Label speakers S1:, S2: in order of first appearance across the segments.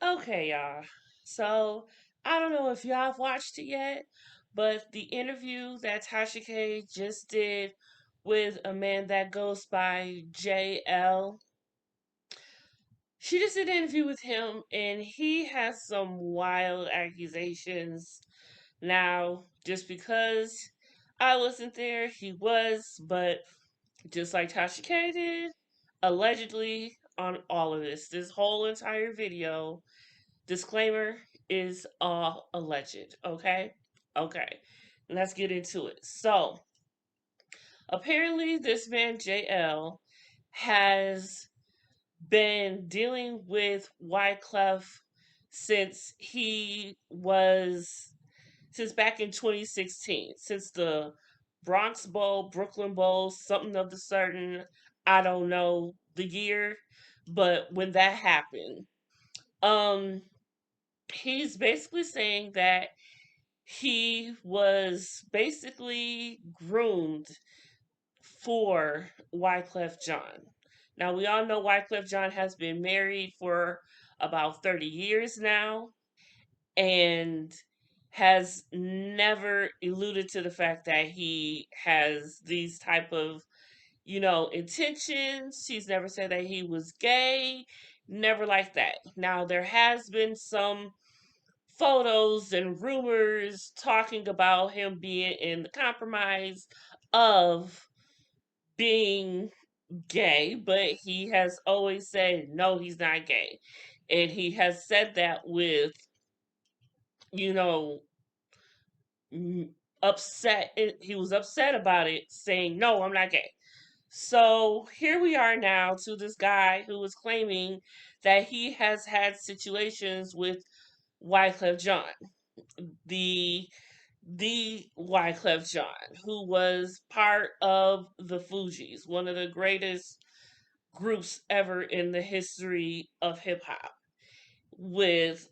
S1: Okay, y'all. So I don't know if y'all have watched it yet, but the interview that Tasha K just did with a man that goes by JL, she just did an interview with him, and he has some wild accusations. Now, just because I wasn't there, he was, but just like Tasha K did, allegedly on all of this whole entire video. Disclaimer is all alleged, okay? Okay, let's get into it. So, apparently, this man, JL, has been dealing with Wyclef since since back in 2016, since the Bronx Bowl, Brooklyn Bowl, something of the certain, I don't know the year, but when that happened, um, he's basically saying that he was basically groomed for Wyclef John. Now, we all know Wyclef John has been married for about 30 years now and has never alluded to the fact that he has these type of, intentions. He's never said that he was gay, never like that. Now, there has been some photos and rumors talking about him being in the compromise of being gay, but he has always said no, he's not gay. And he has said that with, you know, upset. He was upset about it, saying, no, I'm not gay. So here we are now to this guy who was claiming that he has had situations with Wyclef John, the Wyclef John, who was part of the Fugees, one of the greatest groups ever in the history of hip hop. With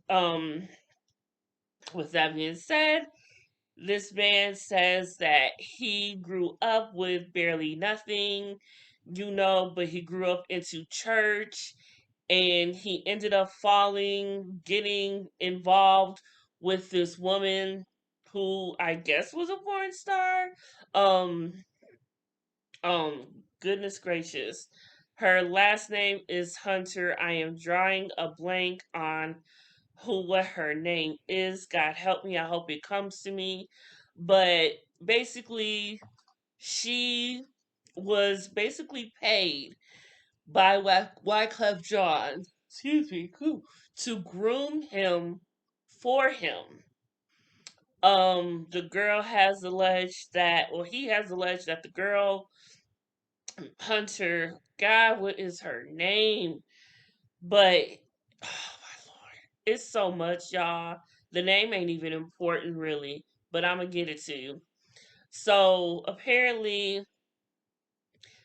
S1: with that being said, this man says that he grew up with barely nothing, but he grew up into church and he ended up getting involved with this woman who I guess was a porn star. Um, Goodness gracious. Her last name is Hunter. I am drawing a blank on what her name is. God help me. I hope it comes to me. But basically, she was basically paid by Wyclef John, excuse me, to groom him for him. The girl has alleged that, or he has alleged that the girl Hunter, God, what is her name? But oh my lord, it's so much, y'all. The name ain't even important, really, but I'm gonna get it to you. So apparently,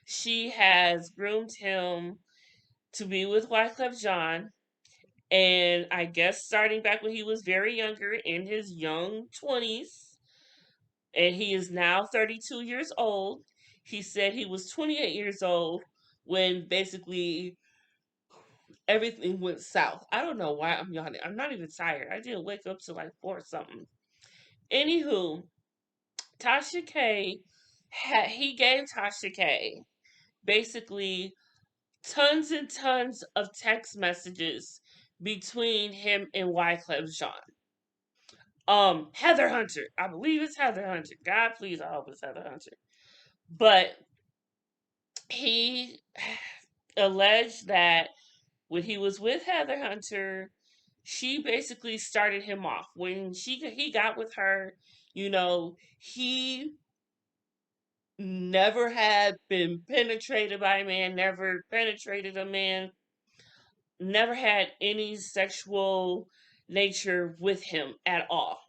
S1: she has groomed him to be with Wyclef John, and I guess starting back when he was very younger, in his young 20s, and he is now 32 years old. He said he was 28 years old when basically everything went south. I don't know why I'm yawning. I'm not even tired. I didn't wake up till like 4 something. Anywho, Tasha K, he gave Tasha K basically tons and tons of text messages between him and Wyclef Jean. Heather Hunter. I believe it's Heather Hunter. God, please, I hope it's Heather Hunter. But he alleged that when he was with Heather Hunter, she basically started him off. When he got with her, he never had been penetrated by a man, never penetrated a man, never had any sexual nature with him at all.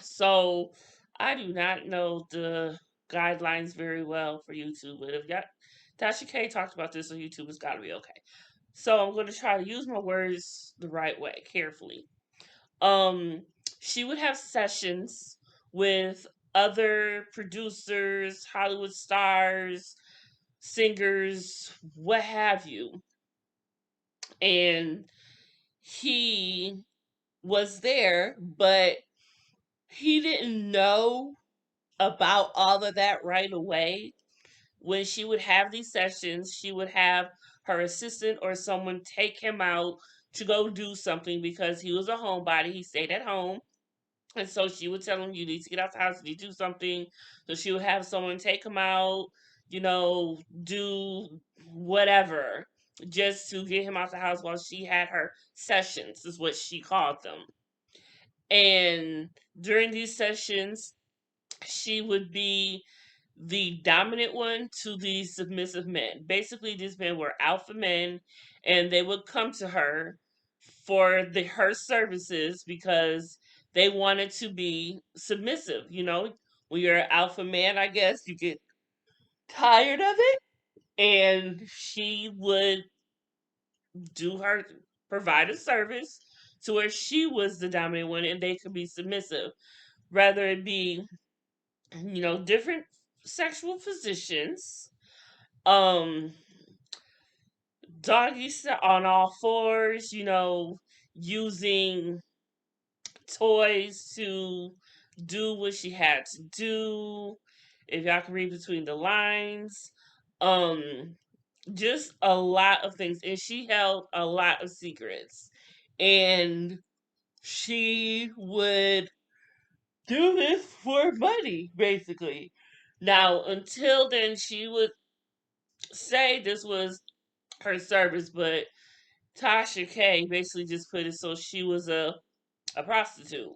S1: So I do not know the guidelines very well for YouTube, but if y'all, Tasha K talked about this on YouTube, it's got to be okay. So I'm going to try to use my words the right way, carefully. Um, she would have sessions with other producers, Hollywood stars, singers, what have you. And he was there, but he didn't know about all of that right away. When she would have these sessions, she would have her assistant or someone take him out to go do something because he was a homebody. He stayed at home. And so she would tell him, you need to get out the house, you need to do something. So she would have someone take him out, do whatever just to get him out the house while she had her sessions, is what she called them. And during these sessions, she would be the dominant one to the submissive men. Basically, these men were alpha men, and they would come to her for her services because they wanted to be submissive. When you're an alpha man, I guess you get tired of it, and she would do her provide a service to where she was the dominant one, and they could be submissive. Rather it be different sexual positions, um doggy on all fours, using toys to do what she had to do, if y'all can read between the lines. um just a lot of things, and she held a lot of secrets, and she would do this for money, basically. Now, until then, she would say this was her service, but Tasha K basically just put it so she was a prostitute.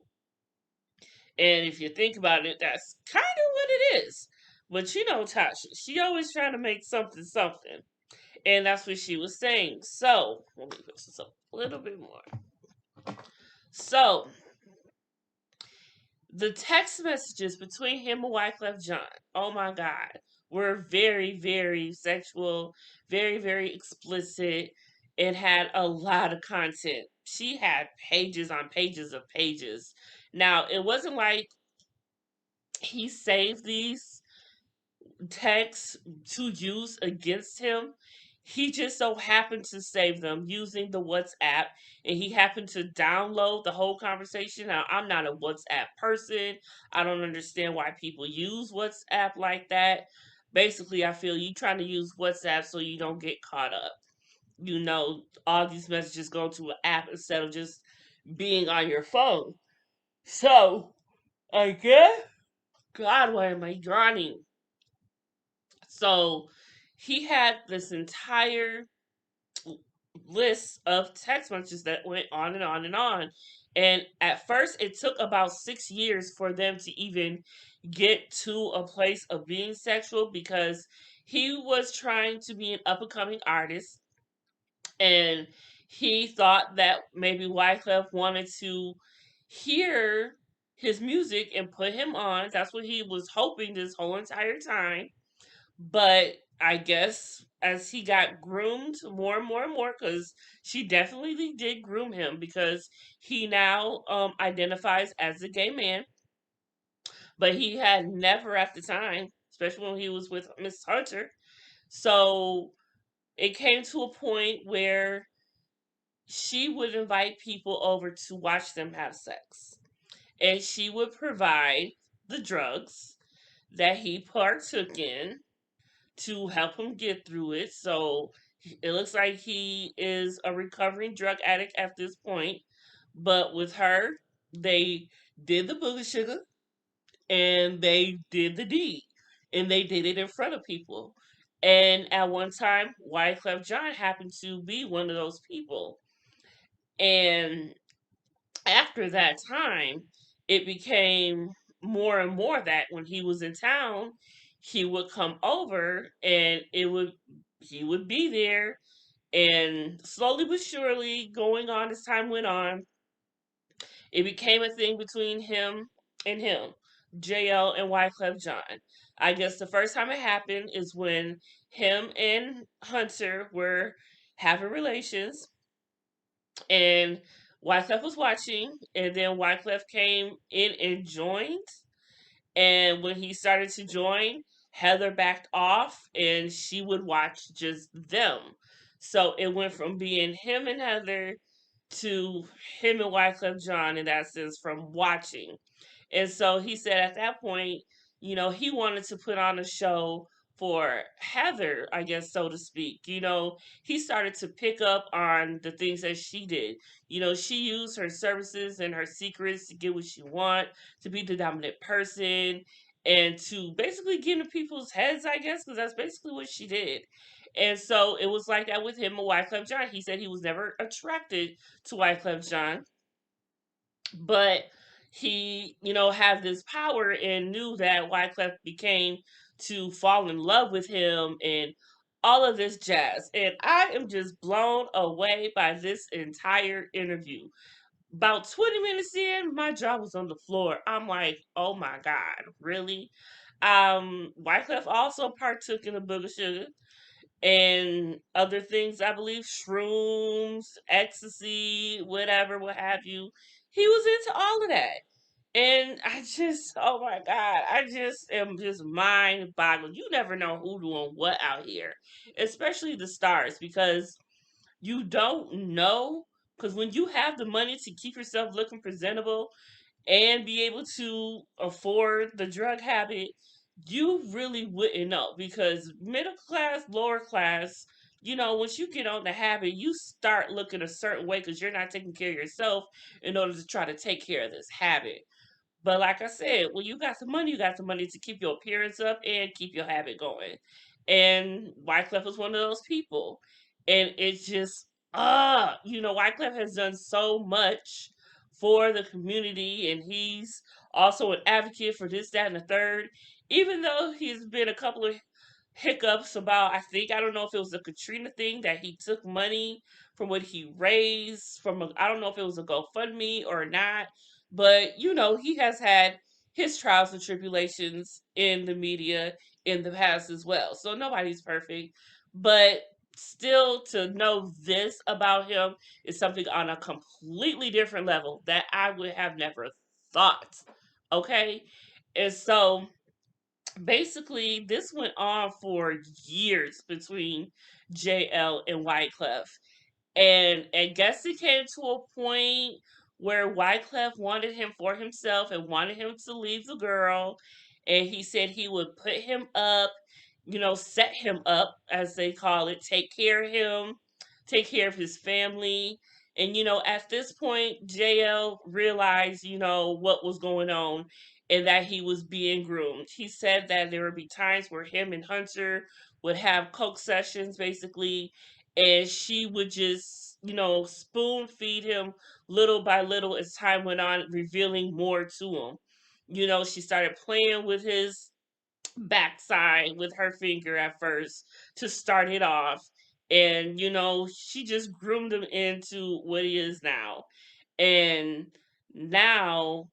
S1: And if you think about it, that's kind of what it is. But Tasha, she always trying to make something something. And that's what she was saying. So, let me put this up a little bit more. So, the text messages between him and Wyclef John, oh my God, were very, very sexual, very, very explicit, and had a lot of content. She had pages on pages of pages. Now, it wasn't like he saved these texts to use against him. He just so happened to save them using the WhatsApp, and he happened to download the whole conversation. Now, I'm not a WhatsApp person. I don't understand why people use WhatsApp like that. Basically, I feel you trying to use WhatsApp so you don't get caught up. All these messages go to an app instead of just being on your phone. So, I guess, God, why am I yawning? So he had this entire list of text messages that went on and on and on. And at first, it took about 6 years for them to even get to a place of being sexual because he was trying to be an up and coming artist. And he thought that maybe Wyclef wanted to hear his music and put him on. That's what he was hoping this whole entire time. But I guess as he got groomed more and more and more, because she definitely did groom him, because he now identifies as a gay man, but he had never at the time, especially when he was with Miss Hunter. So it came to a point where she would invite people over to watch them have sex, and she would provide the drugs that he partook in to help him get through it. So it looks like he is a recovering drug addict at this point. But with her, they did the booger sugar and they did the deed. And they did it in front of people. And at one time, Wyclef John happened to be one of those people. And after that time, it became more and more that when he was in town, he would come over and he would be there, and slowly but surely going on as time went on, it became a thing between him, JL and Wyclef John. I guess the first time it happened is when him and Hunter were having relations, and Wyclef was watching, and then Wyclef came in and joined. And when he started to join, Heather backed off and she would watch just them. So it went from being him and Heather to him and Wyclef John in that sense from watching. And so he said at that point, he wanted to put on a show for Heather, I guess, so to speak. He started to pick up on the things that she did. She used her services and her secrets to get what she want, to be the dominant person, and to basically get into people's heads, I guess, because that's basically what she did. And so it was like that with him and Wyclef John. He said he was never attracted to Wyclef John, but he, had this power and knew that Wyclef became to fall in love with him and all of this jazz. And I am just blown away by this entire interview. About 20 minutes in, my jaw was on the floor. I'm like, oh my God, really? Wyclef also partook in a booger sugar and other things, I believe, shrooms, ecstasy, whatever, what have you. He was into all of that. And I just, oh my God, I just am just mind boggled. You never know who doing what out here, especially the stars, because you don't know. Because when you have the money to keep yourself looking presentable, and be able to afford the drug habit, you really wouldn't know, because middle class, lower class, once you get on the habit, you start looking a certain way because you're not taking care of yourself in order to try to take care of this habit. But like I said, when you got the money, you got the money to keep your appearance up and keep your habit going. And Wyclef was one of those people. And it's just, Wyclef has done so much for the community, and he's also an advocate for this, that, and the third. Even though he's been a couple of hiccups about, I don't know if it was a Katrina thing that he took money from what he raised from I don't know if it was a GoFundMe or not, but he has had his trials and tribulations in the media in the past as well. So nobody's perfect, but still to know this about him is something on a completely different level that I would have never thought. Okay? And so basically this went on for years between JL and Wyclef. And I guess it came to a point where Wyclef wanted him for himself and wanted him to leave the girl. And he said he would put him up, set him up, as they call it, take care of him, take care of his family. And, at this point, JL realized, what was going on and that he was being groomed. He said that there would be times where him and Hunter would have coke sessions, basically, and she would just, spoon feed him little by little as time went on, revealing more to him. She started playing with his backside with her finger at first to start it off. And, she just groomed him into what he is now. And now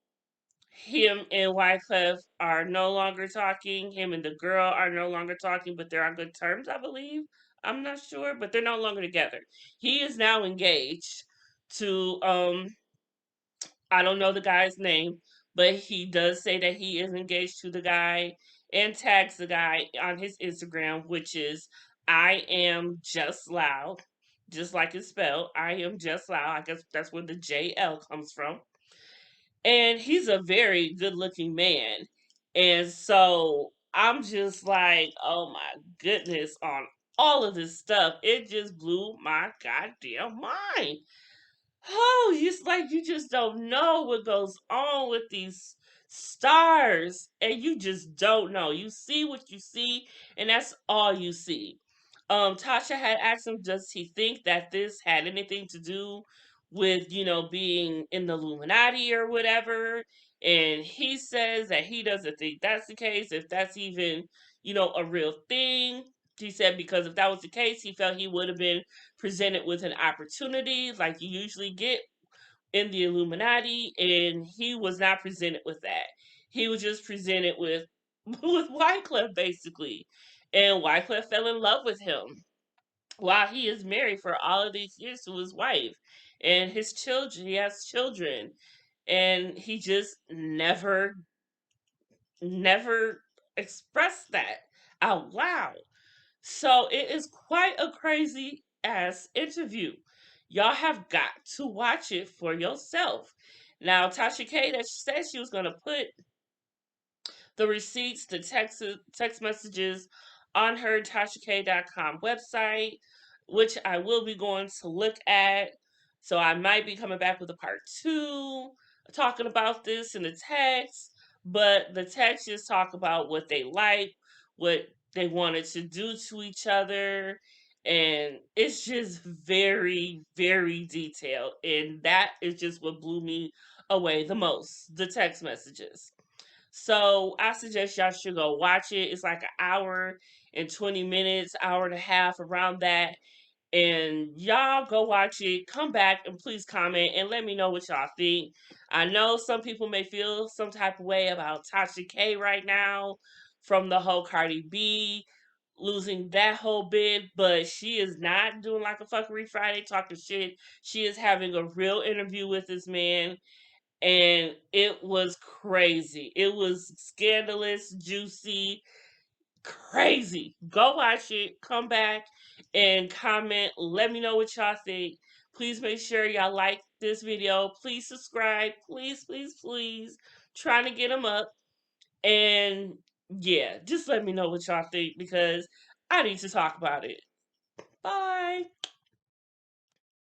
S1: him and Wyclef are no longer talking. Him and the girl are no longer talking, but they're on good terms, I believe. I'm not sure, but they're no longer together. He is now engaged to I don't know the guy's name, but he does say that he is engaged to the guy and tags the guy on his Instagram, which is I am just loud, just like it's spelled. I am just loud. I guess that's where the JL comes from. And he's a very good looking man. And so I'm just like, oh my goodness, on all of this stuff. It just blew my goddamn mind. Oh, it's like you just don't know what goes on with these stars, and you just don't know. You see what you see, and that's all you see. Tasha had asked him, does he think that this had anything to do with, being in the Illuminati or whatever? And he says that he doesn't think that's the case, if that's even, a real thing. He said because if that was the case, he felt he would have been presented with an opportunity like you usually get in the Illuminati, and he was not presented with that. He was just presented with with Wyclef basically, and Wyclef fell in love with him while he is married for all of these years to his wife and his children. He has children, and he just never express that out loud. So it is quite a crazy ass interview. Y'all have got to watch it for yourself. Now, Tasha K that said she was gonna put the receipts, the text messages on her TashaK.com website, which I will be going to look at. So I might be coming back with a part two talking about this in the text, but the text just talk about what they like, what they wanted to do to each other, and it's just very, very detailed. And that is just what blew me away the most, the text messages. So I suggest y'all should go watch it. It's like an hour and 20 minutes, hour and a half around that. And y'all go watch it. Come back and please comment and let me know what y'all think. I know some people may feel some type of way about Tasha K right now from the whole Cardi B losing that whole bid, but she is not doing like a fuckery Friday talking shit. She is having a real interview with this man, and it was crazy. It was scandalous, juicy, crazy. Go watch it, come back and comment. Let me know what y'all think. Please make sure y'all like this video. Please subscribe. Please, please, please. Trying to get them up. And yeah, just let me know what y'all think because I need to talk about it. Bye.